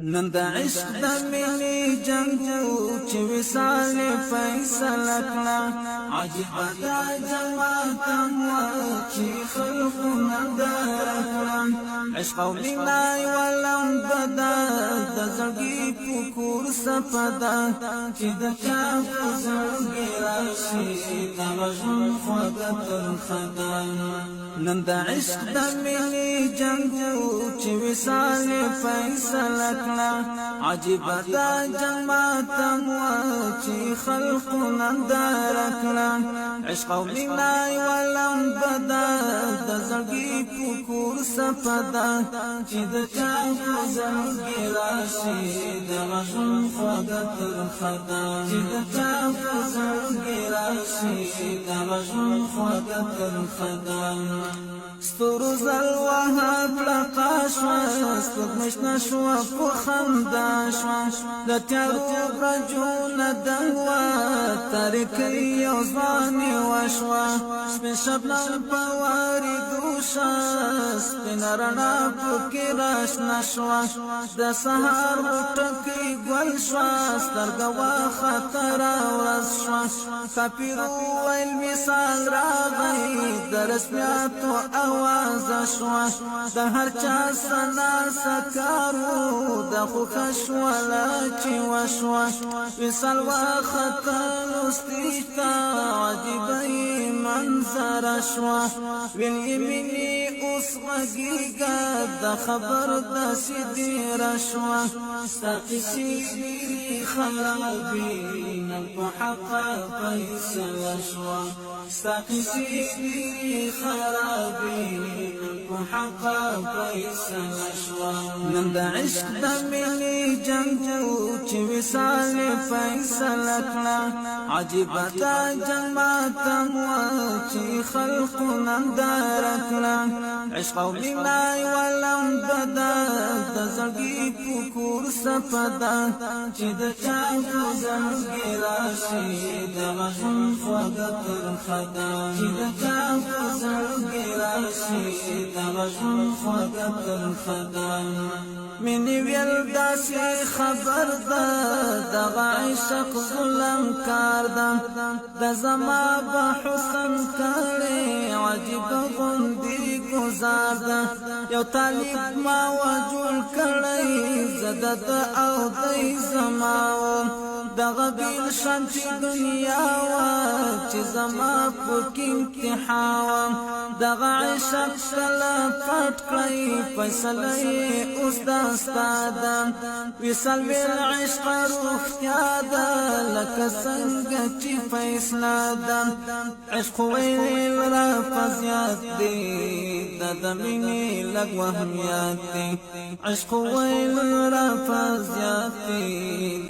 نن د عشق د مینې جنګو چې وصال فیصله کړه عجیب دا جماعت مو چې خلقونه درکړه عشق او مینا ولم بدا د زړګي پکور سپدا چې د چا په زړګي راشي د وژن خوږه ترخه نن د عشق د مینې جنګو چې وصال فیصله عجیب دا جماعت مو چې خلقونه درکړه عشق او مینا ولم بدا د زړګي پکور سپدا چې د چا په زړګي راشي د وژن خوږه ترخه چې د چا په زړګي راشي د وژن خوږه ترخه ستورو زلوها پلقا شوا سپوږمۍ شنه شوه په خندا شوه د تیارو برجونه دنګ وه تاریکۍ یو ځواني وشوه سپین شبنم په واریدو شه سپینه رڼا پکې راشنه شوه د سهار غوټکۍ ګل شوه سترګه وخته راورځ شوه کافر وویل وصال راغی د رسمیاتو آواز شوا د هر چا سنا سکارو د خوښه شوله چې وشوه وصال وخته لوستي عجیبه منظره شوه ویل یې مینې اوس غږېږه د خبر داسې ډېره شوه ستا قیسې ډېرې خرابې نن په حقه فیصله شوه ستا قیسې ډېرې خرابې په حقه فیصله شوه نن د عشق د مینې جنګو چې وصال فیصله کړه عجیبه دا جنګ ماتم وه چې خلقونه درکړه عشق او مینا ولم بدا د زړګي پکور سپدا چې د چا په زړګي راشي د وژن خوږه ترخه چې د چا په زړګي راشي د وژن خوږه ترخه مینې ویل داسې خبر ده دغه عشق ظلم کار ده د زما به حسن کړی عجیبه غوندې گزار ده یو طالب ما وجول کړی زه د ده او دی زما وم دغه بیل شان چې دنیا وه چې زما پکې امتحان وم دغه عشق کله پټ کړی فیصله یې اوس دا ستا ده وصال ویل عشق روغتیا ده لکه څنګه چې فیصله ده عشق ویل رافه زیات دی دا د مینې لږ وهمیات دی عشق ویل رافه زیات دی